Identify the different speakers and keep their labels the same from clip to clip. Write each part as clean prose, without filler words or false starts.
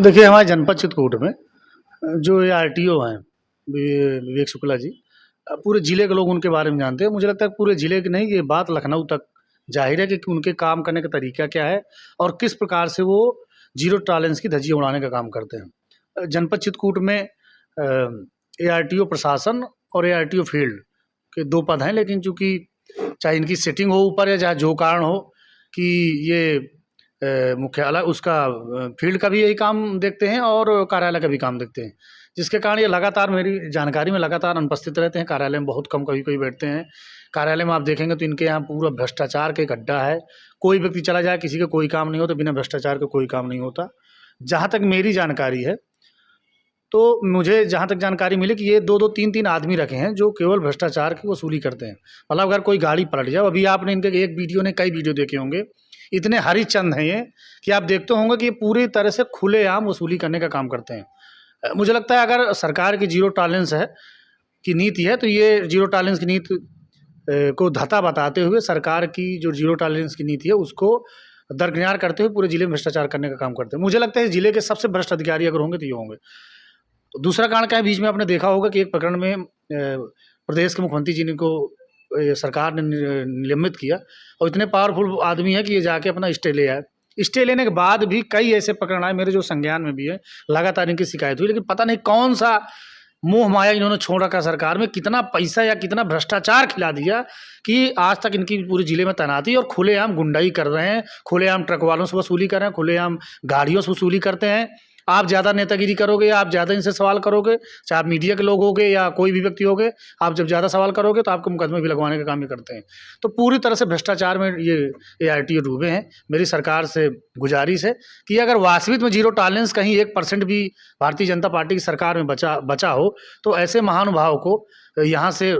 Speaker 1: देखिए, हमारे जनपद चित्रकूट में जो ये आरटीओ हैं, विवेक शुक्ला जी, पूरे ज़िले के लोग उनके बारे में जानते हैं। मुझे लगता है पूरे ज़िले के नहीं, ये बात लखनऊ तक ज़ाहिर है कि उनके काम करने का तरीका क्या है और किस प्रकार से वो ज़ीरो टॉलरेंस की धज्जियाँ उड़ाने का काम करते हैं। जनपद चित्रकूट में एआरटीओ प्रशासन और एआरटीओ फील्ड के 2 पद हैं, लेकिन चूँकि चाहे इनकी सेटिंग हो ऊपर या चाहे जो कारण हो कि ये मुख्यालय उसका फील्ड का भी यही काम देखते हैं और कार्यालय का भी काम देखते हैं, जिसके कारण ये लगातार मेरी जानकारी में लगातार अनुपस्थित रहते हैं। कार्यालय में बहुत कम कभी-कभी बैठते हैं। कार्यालय में आप देखेंगे तो इनके यहाँ पूरा भ्रष्टाचार का एक अड्डा है। कोई व्यक्ति चला जाए, किसी का कोई काम नहीं होता, बिना भ्रष्टाचार के कोई काम नहीं होता। जहाँ तक मेरी जानकारी है, तो मुझे जहाँ तक जानकारी मिली कि ये 2-2, 3-3 आदमी रखे हैं जो केवल भ्रष्टाचार की वसूली करते हैं। मतलब अगर कोई गाड़ी पलट जाए, अभी आपने इनके एक वीडियो ने कई वीडियो देखे होंगे, इतने हरिचंद हैं ये कि आप देखते होंगे कि ये पूरी तरह से खुलेआम वसूली करने का काम करते हैं। मुझे लगता है अगर सरकार की ज़ीरो टॉलरेंस है की नीति है, तो ये ज़ीरो टॉलरेंस की नीति को धता बताते हुए सरकार की जो ज़ीरो टॉलरेंस की नीति है उसको दरकिनार करते हुए पूरे ज़िले में भ्रष्टाचार करने का काम करते हैं। मुझे लगता है इस ज़िले के सबसे भ्रष्ट अधिकारी अगर होंगे तो ये होंगे। दूसरा कारण क्या है, बीच में आपने देखा होगा कि एक प्रकरण में प्रदेश के मुख्यमंत्री जी को सरकार ने निलंबित किया और इतने पावरफुल आदमी है कि ये जाके अपना स्टे ले आए। स्टे लेने के बाद भी कई ऐसे प्रकरण आए मेरे जो संज्ञान में भी है, लगातार इनकी शिकायत हुई, लेकिन पता नहीं कौन सा मोह माया इन्होंने छोड़ रखा सरकार में, कितना पैसा या कितना भ्रष्टाचार खिला दिया कि आज तक इनकी पूरे ज़िले में तैनाती और खुलेआम गुंडाई कर रहे हैं, खुलेआम ट्रक वालों से वसूली कर रहे हैं, खुलेआम गाड़ियों से वसूली करते हैं। आप ज़्यादा नेतागिरी करोगे, आप ज़्यादा इनसे सवाल करोगे, चाहे आप मीडिया के लोग होगे या कोई भी व्यक्ति होगे, आप जब ज़्यादा सवाल करोगे तो आपको मुकदमे भी लगवाने का काम ये करते हैं। तो पूरी तरह से भ्रष्टाचार में ये एआरटीओ डूबे हैं। मेरी सरकार से गुजारिश है कि अगर वास्तविक में ज़ीरो टॉलरेंस कहीं 1% भी भारतीय जनता पार्टी की सरकार में बचा हो, तो ऐसे महानुभाव को यहाँ से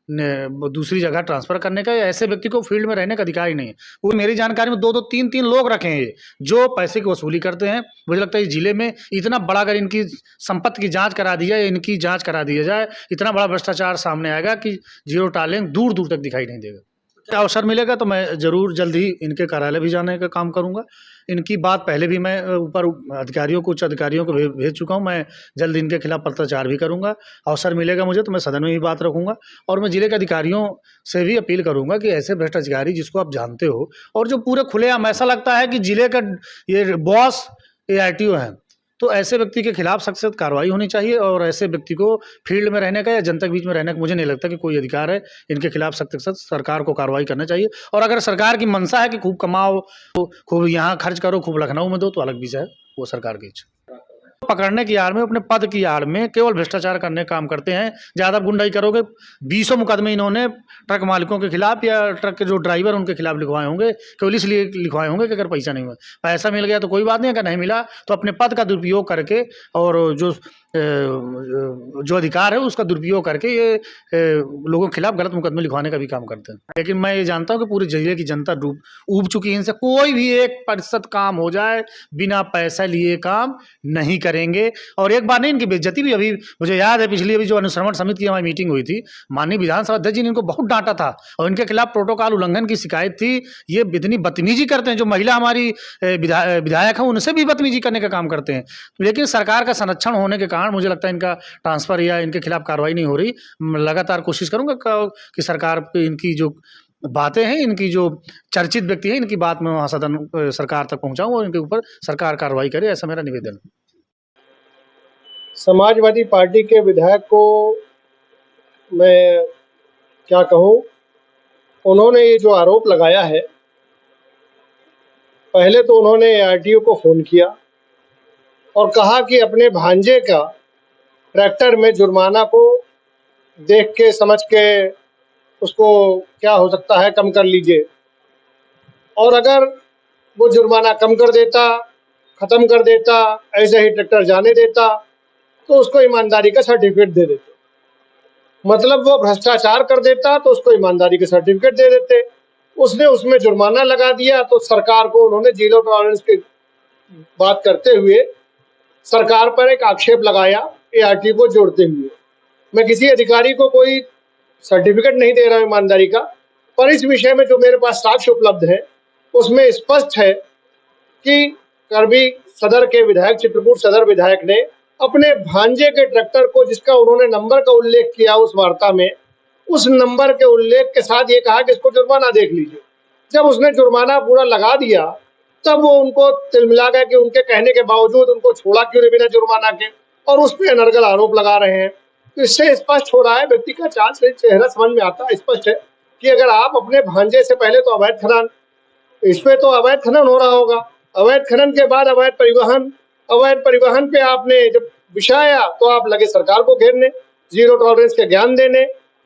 Speaker 1: दूसरी जगह ट्रांसफ़र करने का या ऐसे व्यक्ति को फील्ड में रहने का अधिकार ही नहीं है। वो मेरी जानकारी में 2-2, 3-3 लोग रखे हैं ये, जो पैसे की वसूली करते हैं। मुझे लगता है इस ज़िले में इतना बड़ा अगर इनकी संपत्ति की जाँच करा दी जाए, इनकी जाँच करा दी जाए, इतना बड़ा भ्रष्टाचार सामने आएगा कि ज़ीरो टॉलरेंस दूर-दूर तक दिखाई नहीं देगा। अवसर मिलेगा तो मैं ज़रूर जल्द ही इनके कार्यालय भी जाने का काम करूँगा। इनकी बात पहले भी मैं ऊपर अधिकारियों को, उच्च अधिकारियों को भेज चुका हूँ। मैं जल्द इनके खिलाफ पत्राचार भी करूँगा। अवसर मिलेगा मुझे तो मैं सदन में भी बात रखूँगा और मैं ज़िले के अधिकारियों से भी अपील करूँगा कि ऐसे भ्रष्ट अधिकारी जिसको आप जानते हो और जो पूरे खुलेआम ऐसा लगता है कि ज़िले का ये बॉस एआरटीओ है, तो ऐसे व्यक्ति के खिलाफ सख्त कार्रवाई होनी चाहिए और ऐसे व्यक्ति को फील्ड में रहने का या जनता के बीच में रहने का मुझे नहीं लगता कि कोई अधिकार है। इनके खिलाफ सख्त सरकार को कार्रवाई करना चाहिए और अगर सरकार की मंशा है कि खूब कमाओ, खूब यहाँ खर्च करो, खूब लखनऊ में दो, तो अलग विषय है, वो सरकार की इच्छा। पकड़ने की आड़ में, अपने पद की आड़ में केवल भ्रष्टाचार करने का काम करते हैं। ज़्यादा गुंडाई करोगे, 20 मुकदमे इन्होंने ट्रक मालिकों के खिलाफ या ट्रक के जो ड्राइवर उनके खिलाफ लिखवाए होंगे, केवल इसलिए लिखवाए होंगे कि अगर पैसा नहीं हुआ। पैसा मिल गया तो कोई बात नहीं, अगर नहीं मिला तो अपने पद का दुरुपयोग करके और जो अधिकार है उसका दुरुपयोग करके ये लोगों के खिलाफ गलत मुकदमे लिखवाने का भी काम करते हैं। लेकिन मैं ये जानता हूँ कि पूरे ज़िले की जनता ऊब चुकी है इनसे। कोई भी 1% काम हो जाए, बिना पैसा लिए काम नहीं करेंगे। और एक बार नहीं, इनकी बेइज्जती भी अभी मुझे याद है, पिछली अभी जो अनुश्रवण समिति की हमारी मीटिंग हुई थी, माननीय विधानसभा अध्यक्ष जी ने इनको बहुत डांटा था और इनके खिलाफ प्रोटोकॉल उल्लंघन की शिकायत थी। ये इतनी बदतमीजी करते हैं, जो महिला हमारी विधायक हैं उनसे भी बदतमीजी करने का काम करते हैं। लेकिन सरकार का संरक्षण होने के कारण मुझे लगता है इनका ट्रांसफ़र या इनके खिलाफ कार्रवाई नहीं हो रही। लगातार कोशिश करूँगा कि सरकार पे इनकी जो बातें हैं, इनकी जो चर्चित व्यक्ति हैं, इनकी बात मैं वहाँ सदन सरकार तक पहुँचाऊँ और इनके ऊपर सरकार कार्रवाई करे, ऐसा मेरा निवेदन है।
Speaker 2: समाजवादी पार्टी के विधायक को मैं क्या कहूँ, उन्होंने ये जो आरोप लगाया है, पहले तो उन्होंने आरटीओ को फ़ोन किया और कहा कि अपने भांजे का ट्रैक्टर में जुर्माना को देख के समझ के उसको क्या हो सकता है कम कर लीजिए, और अगर वो जुर्माना कम कर देता, ख़त्म कर देता, ऐसे ही ट्रैक्टर जाने देता तो उसको ईमानदारी का सर्टिफिकेट दे देते। मतलब वो भ्रष्टाचार कर देता तो उसको ईमानदारी का सर्टिफिकेट दे देते। उसने उसमें जुर्माना लगा दिया तो सरकार को उन्होंने ज़ीरो टॉलरेंस की बात करते हुए सरकार पर एक आक्षेप लगाया एआरटीओ को जोड़ते हुए। मैं किसी अधिकारी को कोई सर्टिफिकेट नहीं दे रहा हूँ ईमानदारी का, पर इस विषय में जो मेरे पास साक्ष्य उपलब्ध है उसमें स्पष्ट है कि कर्मी सदर के विधायक, चित्रकूट सदर विधायक ने अपने भांजे के ट्रैक्टर को, जिसका उन्होंने नंबर का उल्लेख किया उस वार्ता में, उस नंबर के उल्लेख के साथ ये कहा कि इसको जुर्माना देख लीजिए। जब उसने जुर्माना पूरा लगा दिया तब वो उनको तिलमिला गया कि उनके कहने के बावजूद उनको छोड़ा क्यों नहीं बिना जुर्माना के, और उस पर अनर्गल आरोप लगा रहे हैं। तो इससे स्पष्ट हो रहा है, व्यक्ति का चाल से चेहरा समझ में आता है, स्पष्ट है कि अगर आप अपने भांजे से पहले तो अवैध खनन, इस पे तो अवैध खनन हो रहा होगा, अवैध खनन के बाद अवैध परिवहन पे आपने जब विषय आया तो आप लगे सरकार को घेरने, जीरो टॉलरेंस के ज्ञान देने।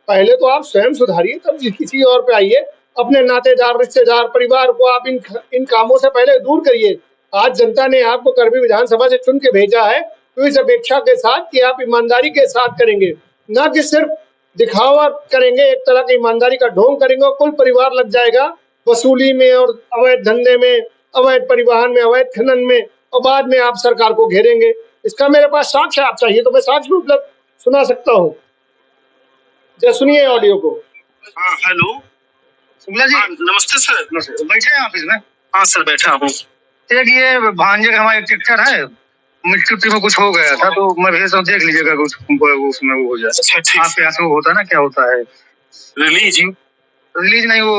Speaker 2: पहले तो आप स्वयं सुधारिए, तब किसी और पे आइए। अपने नातेदार, रिश्तेदार, परिवार को आप इन कामों से पहले दूर करिए। आज जनता ने आपको करबी विधानसभा से चुन के भेजा है, तो इस अपेक्षा के साथ कि आप ईमानदारी के साथ करेंगे, ना कि सिर्फ दिखावा करेंगे, एक तरह की ईमानदारी का ढोंग करेंगे और कुल परिवार लग जाएगा वसूली में और अवैध धंधे में, अवैध परिवहन में, अवैध खनन में, और बाद में आप सरकार को घेरेंगे। इसका मेरे पास साक्ष्य आप चाहिए तो मैं साक्ष्य उपलब्ध सुना सकता हूँ। जय सुनिए ऑडियो को।
Speaker 3: हाँ हेलो शुक्ला जी। नमस्ते सर। नमस्ते, बैठे हैं ऑफिस में? हाँ सर बैठा हूँ। एक ये भांजे का हमारा ट्रैक्टर है, मिट्टी उट्टी में कुछ हो गया था तो मैं भेज रहा हूँ, देख लीजिएगा कुछ उसमें वो हो जाए। अच्छा ठीक। आपके यहाँ से वो होता है ना, क्या होता है रिलीज नहीं, वो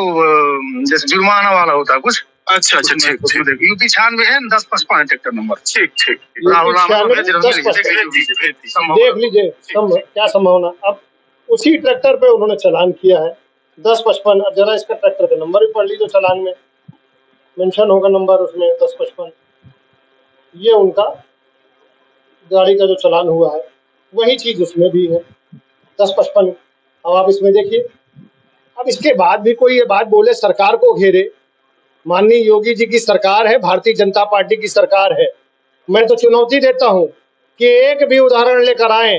Speaker 3: जैसे जुर्माना वाला होता है कुछ। अच्छा अच्छा ठीक ठीक। यूपी 96 है 1055 ट्रैक्टर नंबर। ठीक ठीक। राहुल
Speaker 2: देख लीजिए क्या संभावना। अब उसी ट्रैक्टर पे उन्होंने चालान किया है 1055। अब जरा इसका ट्रैक्टर का नंबर भी पढ़ लीजिए, चालान में मेंशन होगा नंबर उसमें 1055। ये उनका गाड़ी का जो चालान हुआ है वही चीज उसमें भी है 1055। अब आप इसमें देखिए। अब इसके बाद भी कोई ये बात बोले सरकार को घेरे, माननीय योगी जी की सरकार है, भारतीय जनता पार्टी की सरकार है। मैं तो चुनौती देता हूं कि एक भी उदाहरण लेकर आए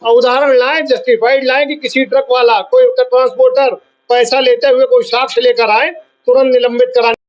Speaker 2: और उदाहरण लाएं, जस्टिफाइड लाएं कि किसी ट्रक वाला, कोई ट्रांसपोर्टर पैसा लेते हुए कोई साक्ष्य लेकर आए, तुरंत निलंबित कराने